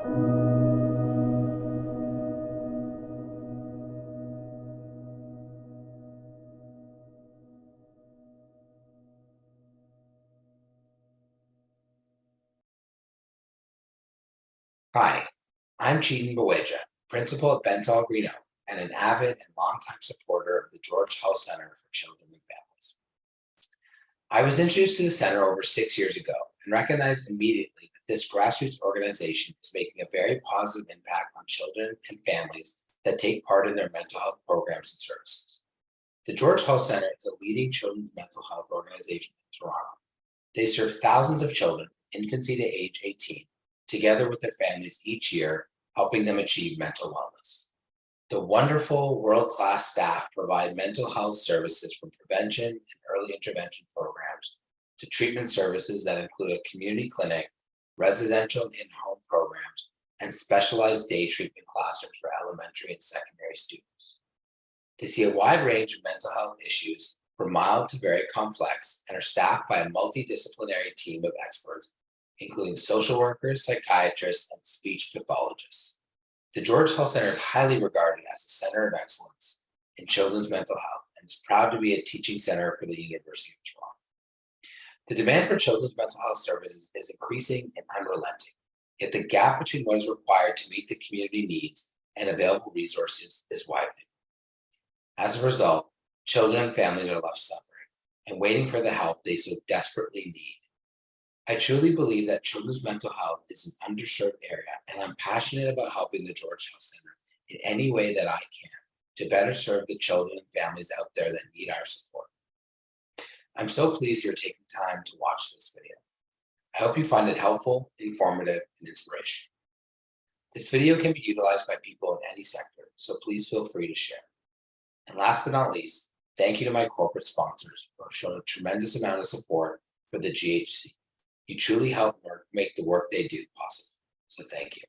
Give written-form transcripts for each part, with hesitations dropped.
Hi, I'm Chetan Baweja, principal at BentallGreenOak and an avid and longtime supporter of the George Health Center for Children and Families. I was introduced to the center over 6 years ago and recognized immediately that this grassroots organization is making a very positive impact on children and families that take part in their mental health programs and services. The George Health Center is a leading children's mental health organization in Toronto. They serve thousands of children from infancy to age 18, together with their families each year, helping them achieve mental wellness. The wonderful world-class staff provide mental health services from prevention and early intervention programs to treatment services that include a community clinic, residential and in-home programs, and specialized day treatment classrooms for elementary and secondary students. They see a wide range of mental health issues from mild to very complex and are staffed by a multidisciplinary team of experts, including social workers, psychiatrists, and speech pathologists. The George Health Center is highly regarded as a center of excellence in children's mental health and is proud to be a teaching center for the University of Toronto. The demand for children's mental health services is increasing and unrelenting, yet the gap between what is required to meet the community needs and available resources is widening. As a result, children and families are left suffering and waiting for the help they so desperately need. I truly believe that children's mental health is an underserved area, and I'm passionate about helping the George Health Center in any way that I can to better serve the children and families out there that need our support. I'm so pleased you're taking time to watch this video. I hope you find it helpful, informative, and inspirational. This video can be utilized by people in any sector, so please feel free to share. And last but not least, thank you to my corporate sponsors who have shown a tremendous amount of support for the GHC. You truly help make the work they do possible. So thank you.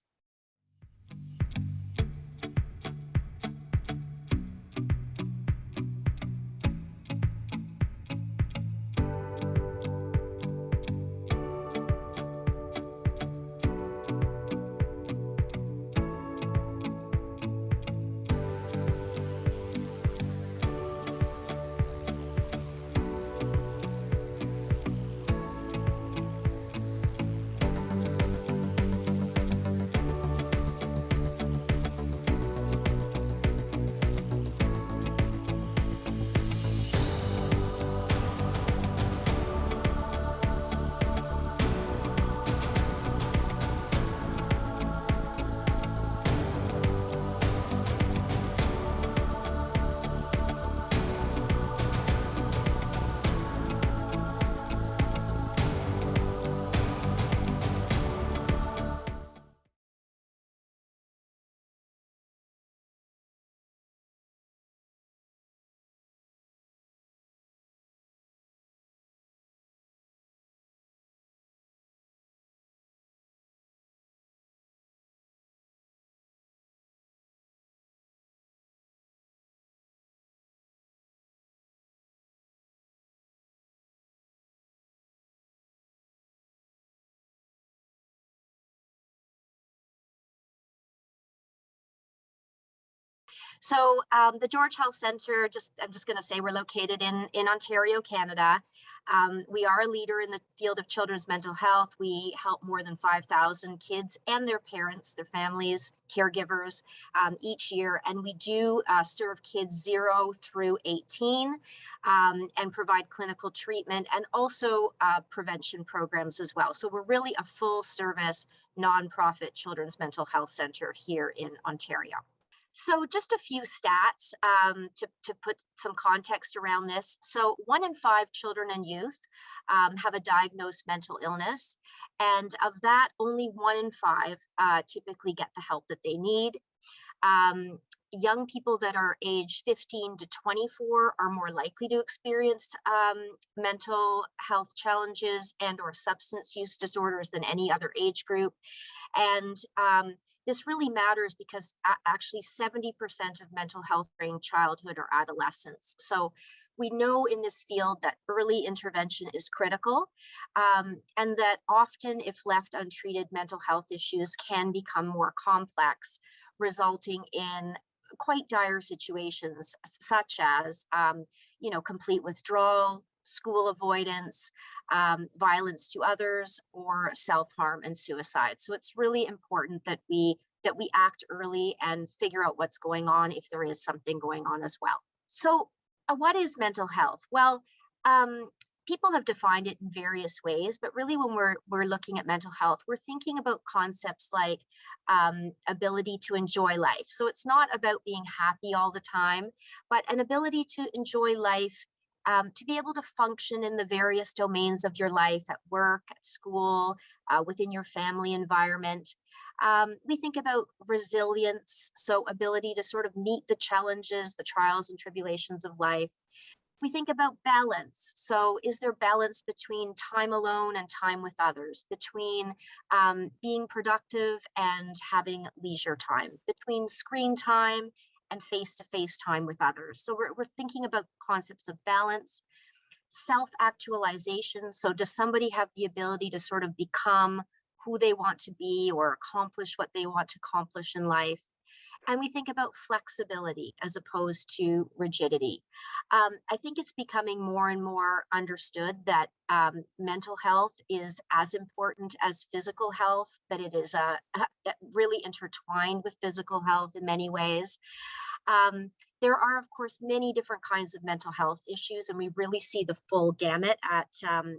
The George Health Center, I'm just going to say we're located in Ontario, Canada. We are a leader in the field of children's mental health. We help more than 5,000 kids and their parents, their families, caregivers each year. And we do serve kids 0 through 18 and provide clinical treatment and also prevention programs as well. So we're really a full service nonprofit children's mental health center here in Ontario. So just a few stats to put some context around this. So 1 in 5 children and youth have a diagnosed mental illness. And of that, only 1 in 5 typically get the help that they need. Young people that are age 15 to 24 are more likely to experience mental health challenges and or substance use disorders than any other age group. And this really matters because actually 70% of mental health during childhood or adolescence. So We know in this field that early intervention is critical, and that often, if left untreated, mental health issues can become more complex, resulting in quite dire situations, such as, complete withdrawal, school avoidance, violence to others, or self-harm and suicide. So it's really important that we act early and figure out what's going on if there is something going on as well. So, what is mental health? Well, um, people have defined it in various ways, but really, when we're looking at mental health, we're thinking about concepts like ability to enjoy life. So it's not about being happy all the time, but an ability to enjoy life. To be able to function in the various domains of your life, at work, at school, within your family environment. We think about resilience, so ability to sort of meet the challenges, the trials and tribulations of life. We think about balance. So, is there balance between time alone and time with others, between being productive and having leisure time, between screen time and face to face time with others? So, we're thinking about concepts of balance, self actualization. So, does somebody have the ability to sort of become who they want to be or accomplish what they want to accomplish in life? And we think about flexibility as opposed to rigidity. I think it's becoming more and more understood that mental health is as important as physical health, that it is really intertwined with physical health in many ways. Um, there are, of course, many different kinds of mental health issues, and we really see the full gamut at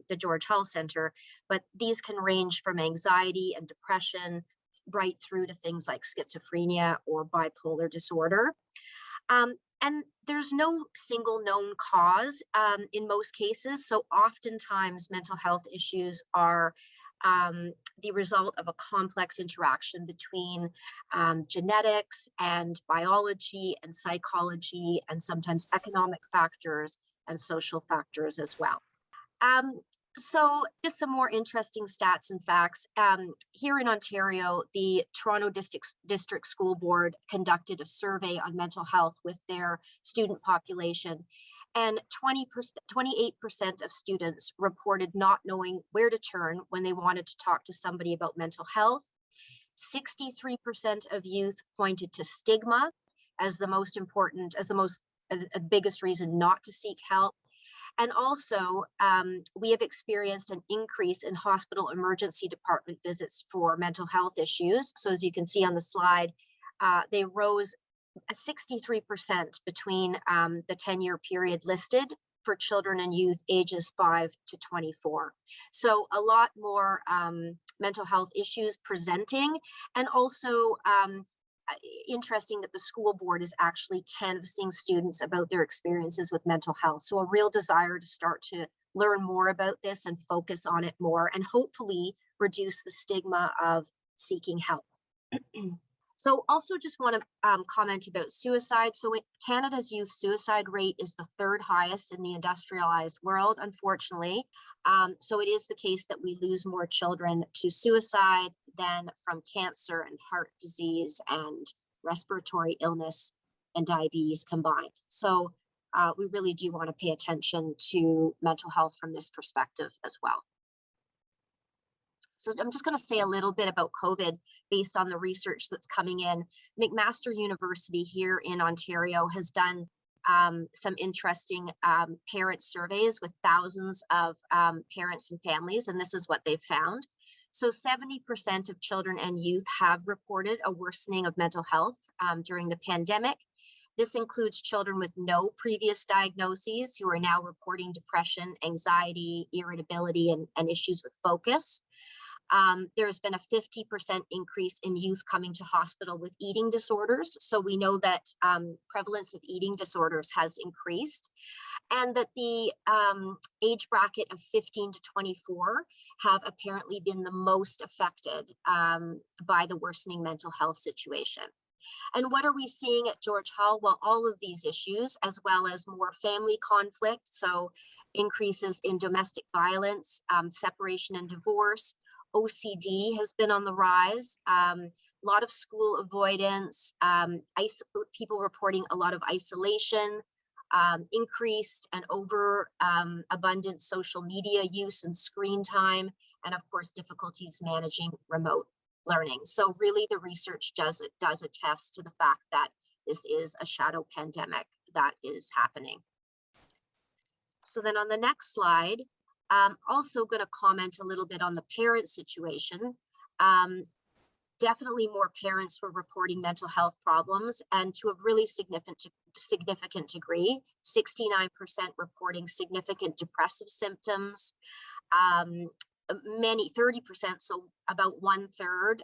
the George Hull Center. But these can range from anxiety and depression right through to things like schizophrenia or bipolar disorder. And there's no single known cause in most cases. So oftentimes, mental health issues are um, the result of a complex interaction between genetics and biology and psychology, and sometimes economic factors and social factors as well. Um, so, just some more interesting stats and facts. Here in Ontario, the Toronto District School Board conducted a survey on mental health with their student population, and 28% of students reported not knowing where to turn when they wanted to talk to somebody about mental health. 63% of youth pointed to stigma as the most important, as the most biggest reason not to seek help. And also, we have experienced an increase in hospital emergency department visits for mental health issues. So, as you can see on the slide, they rose 63% between the 10-year period listed for children and youth ages 5 to 24. So, a lot more mental health issues presenting, and also interesting that the school board is actually canvassing students about their experiences with mental health. So, a real desire to start to learn more about this and focus on it more, and hopefully reduce the stigma of seeking help. So, also just want to comment about suicide. So, Canada's youth suicide rate is the third highest in the industrialized world, unfortunately. So, it is the case that we lose more children to suicide than from cancer and heart disease and respiratory illness and diabetes combined. So, we really do want to pay attention to mental health from this perspective as well. So I'm just going to say a little bit about COVID based on the research that's coming in. McMaster University here in Ontario has done some interesting parent surveys with thousands of parents and families, and this is what they've found. So 70% of children and youth have reported a worsening of mental health during the pandemic. This includes children with no previous diagnoses who are now reporting depression, anxiety, irritability, and issues with focus. There's been a 50% increase in youth coming to hospital with eating disorders. So we know that prevalence of eating disorders has increased, and that the age bracket of 15 to 24 have apparently been the most affected by the worsening mental health situation. And what are we seeing at George Hull? Well, all of these issues, as well as more family conflict, so increases in domestic violence, separation and divorce. OCD has been on the rise. A lot of school avoidance, people reporting a lot of isolation, increased and over abundant social media use and screen time, and of course, difficulties managing remote learning. So really the research does attest to the fact that this is a shadow pandemic that is happening. So then on the next slide, also going to comment a little bit on the parent situation. Definitely more parents were reporting mental health problems, and to a really significant degree, 69% reporting significant depressive symptoms. Many 30%, so about 1/3,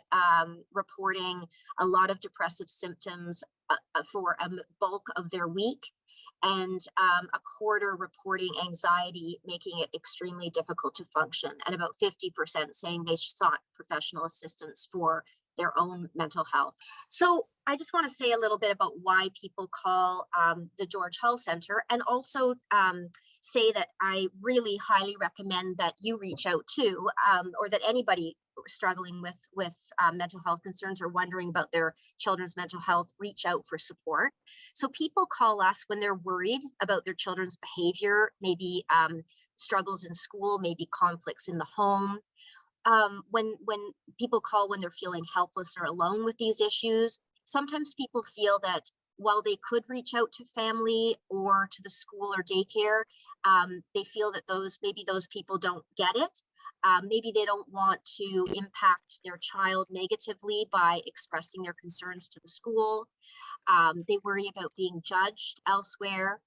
reporting a lot of depressive symptoms for a bulk of their week, and a quarter reporting anxiety, making it extremely difficult to function, and about 50% saying they sought professional assistance for their own mental health. So I just want to say a little bit about why people call the George Health Center, and also say that I really highly recommend that you reach out to, or that anybody struggling with mental health concerns or wondering about their children's mental health, reach out for support. So people call us when they're worried about their children's behavior, maybe struggles in school, maybe conflicts in the home. When people call when they're feeling helpless or alone with these issues, sometimes people feel that while they could reach out to family or to the school or daycare, they feel that maybe those people don't get it. Maybe they don't want to impact their child negatively by expressing their concerns to the school. They worry about being judged elsewhere.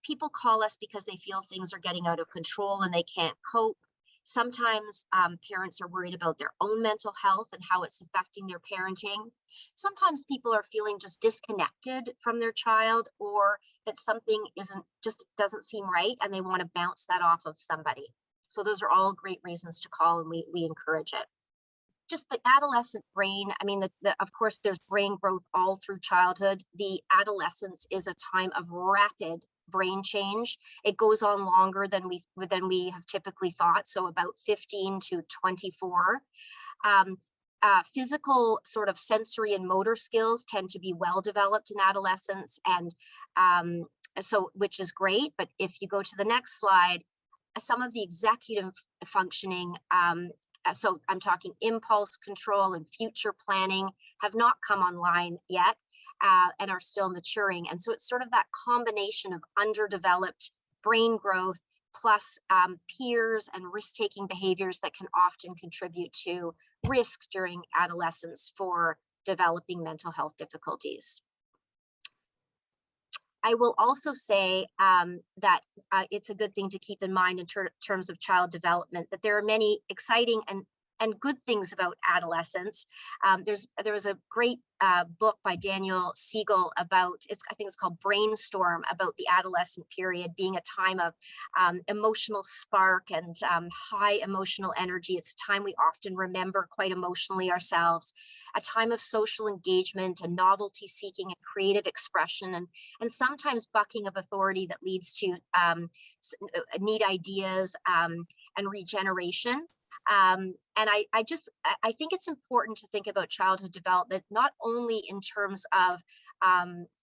People call us because they feel things are getting out of control and they can't cope. Sometimes parents are worried about their own mental health and how it's affecting their parenting. Sometimes people are feeling just disconnected from their child, or that something doesn't seem right and they want to bounce that off of somebody. So those are all great reasons to call, and we encourage it. Just the adolescent brain, I mean, of course, there's brain growth all through childhood. The adolescence is a time of rapid brain change. It goes on longer than we have typically thought, so about 15 to 24. Physical sort of sensory and motor skills tend to be well developed in adolescence, and so which is great. But if you go to the next slide, some of the executive functioning, so I'm talking impulse control and future planning, have not come online yet. And are still maturing. And so it's sort of that combination of underdeveloped brain growth plus peers and risk-taking behaviors that can often contribute to risk during adolescence for developing mental health difficulties. I will also say that it's a good thing to keep in mind in terms of child development, that there are many exciting and good things about adolescence. There was a great book by Daniel Siegel about, I think it's called Brainstorm, about the adolescent period being a time of emotional spark and high emotional energy. It's a time we often remember quite emotionally ourselves, a time of social engagement and novelty seeking and creative expression, and sometimes bucking of authority that leads to neat ideas and regeneration. And I think it's important to think about childhood development, not only in terms of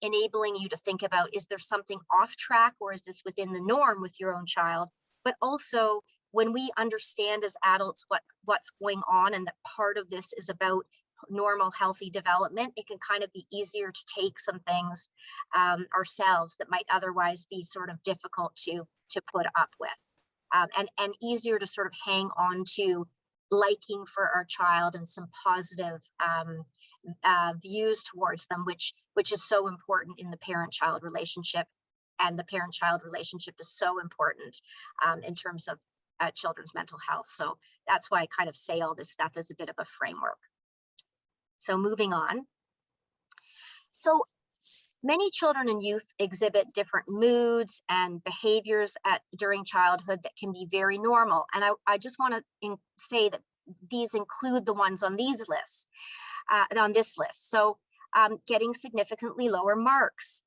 enabling you to think about, is there something off track or is this within the norm with your own child, but also when we understand as adults what's going on, and that part of this is about normal healthy development, it can kind of be easier to take some things ourselves that might otherwise be sort of difficult to put up with. And easier to sort of hang on to liking for our child and some positive views towards them, which is so important in the parent-child relationship. And the parent-child relationship is so important in terms of children's mental health. So that's why I kind of say all this stuff as a bit of a framework. So moving on. So many children and youth exhibit different moods and behaviors during childhood that can be very normal. And I just want to say that these include the ones on these lists, on this list. So getting significantly lower marks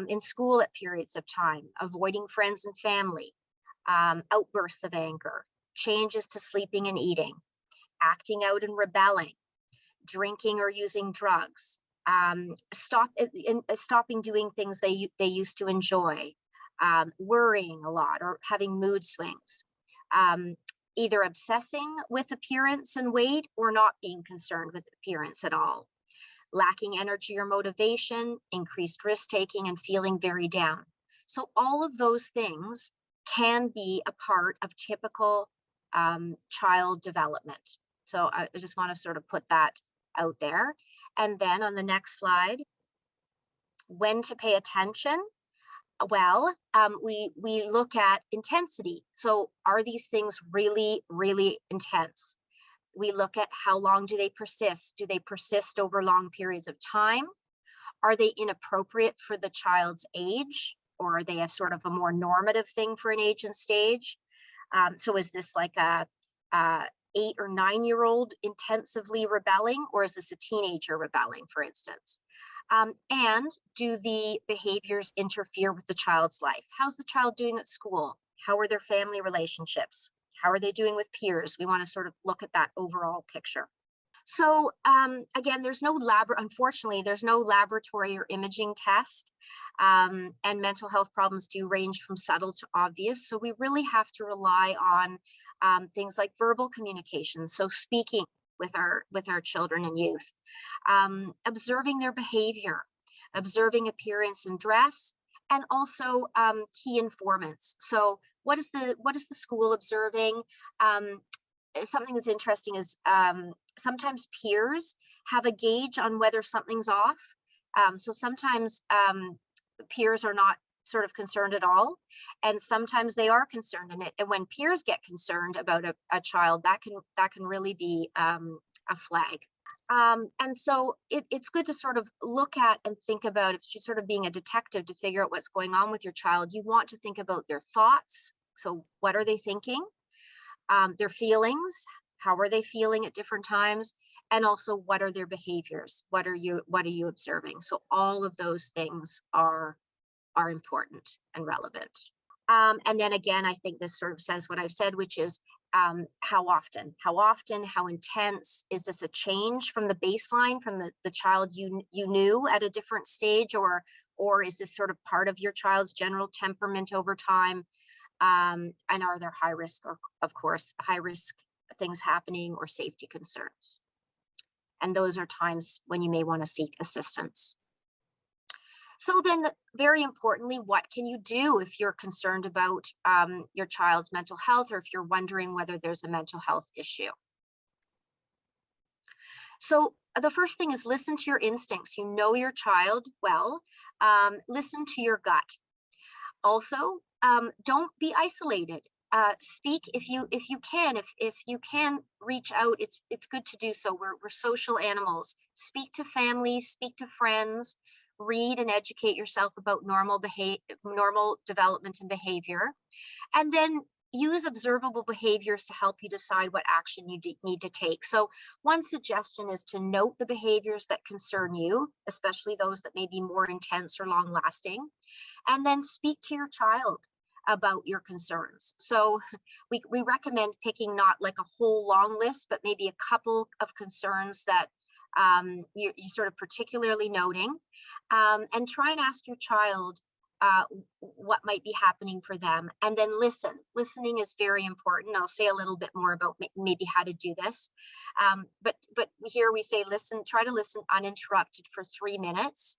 in school at periods of time, avoiding friends and family, outbursts of anger, changes to sleeping and eating, acting out and rebelling, drinking or using drugs, stopping doing things they used to enjoy, worrying a lot or having mood swings, um, either obsessing with appearance and weight or not being concerned with appearance at all, lacking energy or motivation, increased risk taking, and feeling very down. So, all of those things can be a part of typical child development. So, I just want to sort of put that out there. And then on the next slide, when to pay attention. Well, we look at intensity. So, are these things really, really intense? We look at how long do they persist? Do they persist over long periods of time? Are they inappropriate for the child's age? Or are they a sort of a more normative thing for an age and stage? So is this like a 8 or 9 year old intensively rebelling, or is this a teenager rebelling, for instance? And do the behaviors interfere with the child's life? How's the child doing at school? How are their family relationships? How are they doing with peers? We want to sort of look at that overall picture. So again, unfortunately, there's no laboratory or imaging test. And mental health problems do range from subtle to obvious. So we really have to rely on things like verbal communication. So speaking with our children and youth, observing their behavior, observing appearance and dress, and also key informants. So what is the school observing? Something that's interesting is sometimes peers have a gauge on whether something's off. So sometimes peers are not sort of concerned at all, and sometimes they are concerned in it. And when peers get concerned about a child, that can really be a flag. And so it's good to sort of look at and think about it, sort of being a detective to figure out what's going on with your child. You want to think about their thoughts. So what are they thinking? Their feelings, how are they feeling at different times, and also what are their behaviors? What are you observing? So all of those things are important and relevant. And then again, I think this sort of says what I've said, which is how often, how intense is this? A change from the baseline, from the child you knew at a different stage, or is this sort of part of your child's general temperament over time? And are there high risk, or of course, high risk things happening, or safety concerns? And those are times when you may want to seek assistance. So then, very importantly, what can you do if you're concerned about your child's mental health, or if you're wondering whether there's a mental health issue? So the first thing is listen to your instincts. You know your child well. Listen to your gut. Also, don't be isolated. Speak if you can. If you can reach out, it's good to do so. We're social animals. Speak to family, speak to friends, read and educate yourself about normal development and behavior, and then use observable behaviors to help you decide what action you need to take. So one suggestion is to note the behaviors that concern you, especially those that may be more intense or long lasting, and then speak to your child about your concerns. So we recommend picking not like a whole long list, but maybe a couple of concerns that you're sort of particularly noting, and try and ask your child what might be happening for them, and then listen. Listening is very important. I'll say a little bit more about maybe how to do this, but here we say listen. Try to listen uninterrupted for 3 minutes,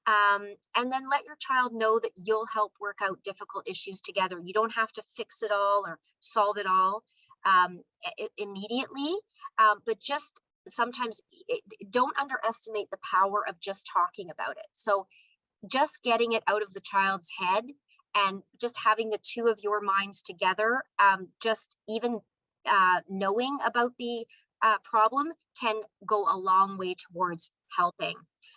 and then let your child know that you'll help work out difficult issues together. You don't have to fix it all or solve it all immediately, but just sometimes don't underestimate the power of just talking about it. So just getting it out of the child's head and just having the two of your minds together, just even knowing about the problem can go a long way towards helping.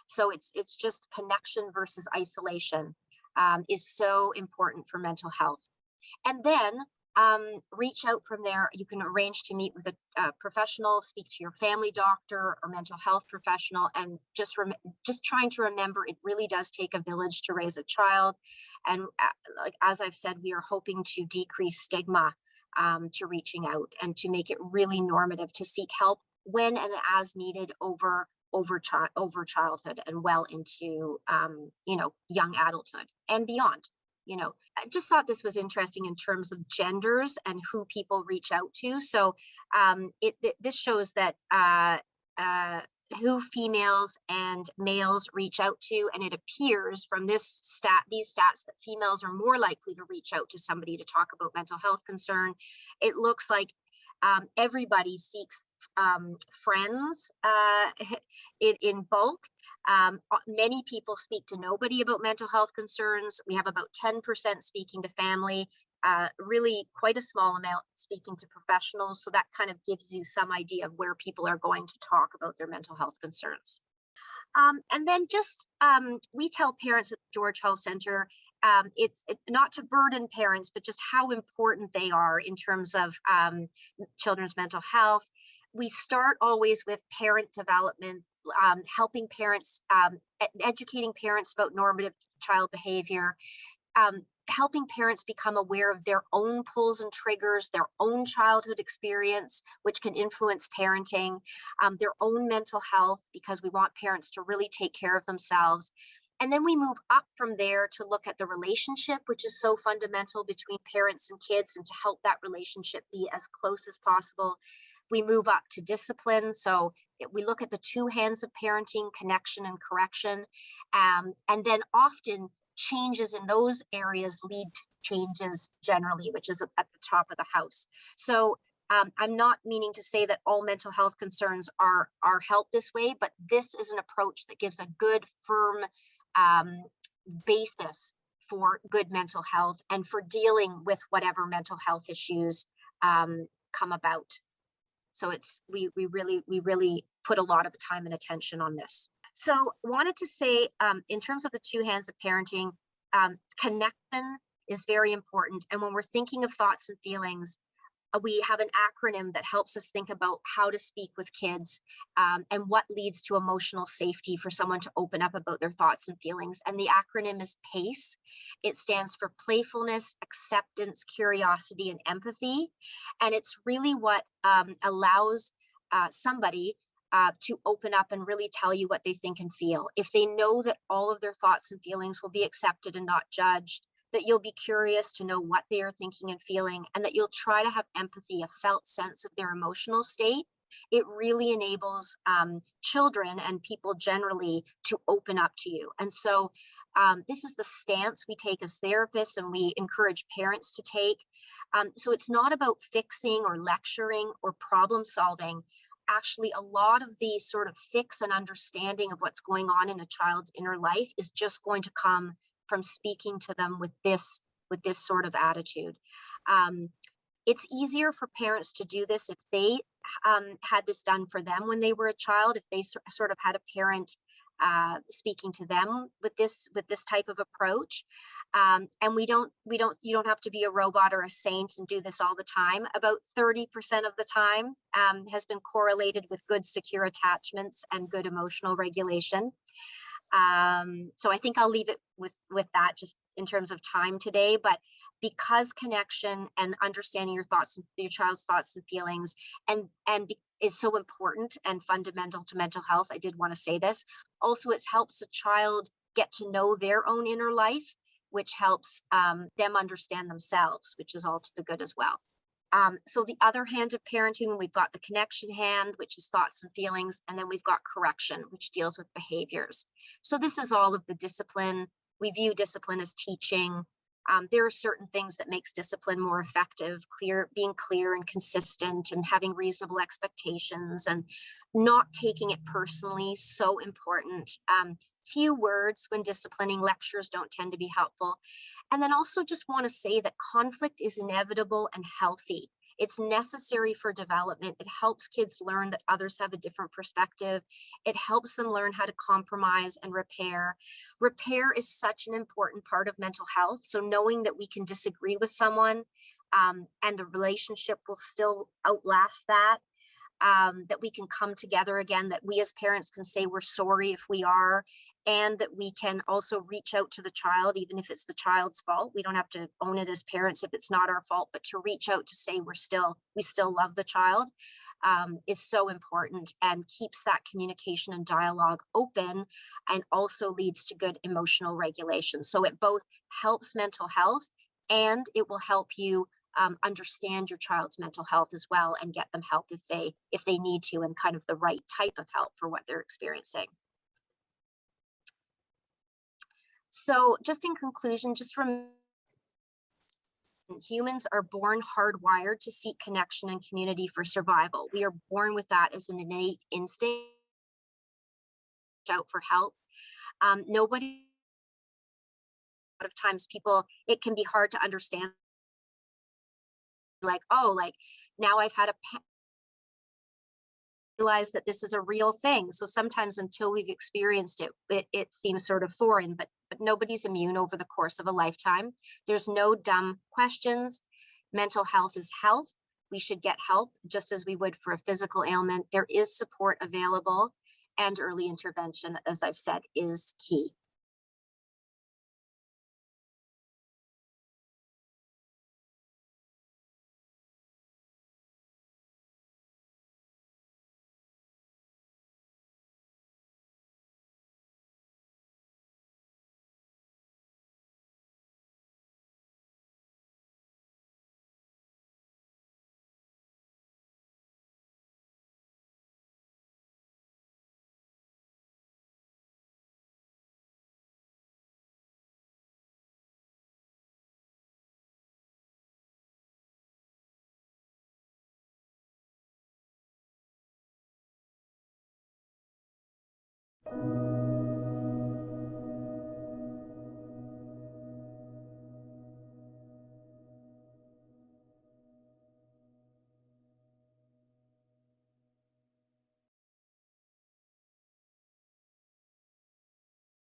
So it's just connection versus isolation is so important for mental health. And then reach out from there. You can arrange to meet with a professional, speak to your family doctor or mental health professional, and just trying to remember it really does take a village to raise a child. And like as I've said, we are hoping to decrease stigma to reaching out and to make it really normative to seek help when and as needed over over childhood and well into young adulthood and beyond. I just thought this was interesting in terms of genders and who people reach out to. So this shows that uh, who females and males reach out to, and it appears from these stats that females are more likely to reach out to somebody to talk about mental health concern. It looks like everybody seeks friends in bulk. Many people speak to nobody about mental health concerns. We have about 10% speaking to family, really quite a small amount speaking to professionals. So that kind of gives you some idea of where people are going to talk about their mental health concerns. And then we tell parents at the George Health Center, it's not to burden parents, but just how important they are in terms of children's mental health. We start always with parent development, helping parents, educating parents about normative child behavior, helping parents become aware of their own pulls and triggers, their own childhood experience, which can influence parenting, their own mental health, because we want parents to really take care of themselves. And then we move up from there to look at the relationship, which is so fundamental between parents and kids, and to help that relationship be as close as possible. We move up to discipline. So we look at the two hands of parenting, connection and correction. And then often changes in those areas lead to changes generally, which is at the top of the house. So I'm not meaning to say that all mental health concerns are helped this way, but this is an approach that gives a good, firm basis for good mental health and for dealing with whatever mental health issues come about. So we really put a lot of time and attention on this. So wanted to say, in terms of the two hands of parenting, connection is very important. And when we're thinking of thoughts and feelings, we have an acronym that helps us think about how to speak with kids, and what leads to emotional safety for someone to open up about their thoughts and feelings. And the acronym is PACE. It stands for playfulness, acceptance, curiosity, and empathy. And it's really what allows somebody to open up and really tell you what they think and feel. If they know that all of their thoughts and feelings will be accepted and not judged, that you'll be curious to know what they are thinking and feeling, and that you'll try to have empathy, a felt sense of their emotional state, it really enables children and people generally to open up to you. And so this is the stance we take as therapists, and we encourage parents to take. So it's not about fixing or lecturing or problem solving. Actually, a lot of the sort of fix and understanding of what's going on in a child's inner life is just going to come from speaking to them with this sort of attitude. It's easier for parents to do this if they had this done for them when they were a child, if they sort of had a parent speaking to them with this type of approach. And you don't have to be a robot or a saint and do this all the time. About 30% of the time has been correlated with good secure attachments and good emotional regulation. So I think I'll leave it with that just in terms of time today, but because connection and understanding your child's thoughts and feelings is so important and fundamental to mental health, I did want to say this. Also, it helps a child get to know their own inner life, which helps them understand themselves, which is all to the good as well. So the other hand of parenting, we've got the connection hand, which is thoughts and feelings, and then we've got correction, which deals with behaviors. So this is all of the discipline. We view discipline as teaching. There are certain things that makes discipline more effective, being clear and consistent, and having reasonable expectations, and not taking it personally, so important. Few words when disciplining. Lectures don't tend to be helpful. And then also just want to say that conflict is inevitable and healthy. It's necessary for development. It helps kids learn that others have a different perspective. It helps them learn how to compromise and repair. Repair is such an important part of mental health. So knowing that we can disagree with someone, and the relationship will still outlast that, that we can come together again, that we as parents can say we're sorry if we are, and that we can also reach out to the child, even if it's the child's fault. We don't have to own it as parents if it's not our fault, but to reach out to say we still love the child. is so important and keeps that communication and dialogue open, and also leads to good emotional regulation. So it both helps mental health, and it will help you understand your child's mental health as well, and get them help if they need to, and kind of the right type of help for what they're experiencing. So just in conclusion, just remember, humans are born hardwired to seek connection and community for survival. We are born with that as an innate instinct out for help. Nobody, a lot of times people, it can be hard to understand, like, oh, like now I've had a realize that this is a real thing. So sometimes until we've experienced it, it seems sort of foreign, but nobody's immune over the course of a lifetime. There's no dumb questions. Mental health is health. We should get help just as we would for a physical ailment. There is support available, and early intervention, as I've said, is key.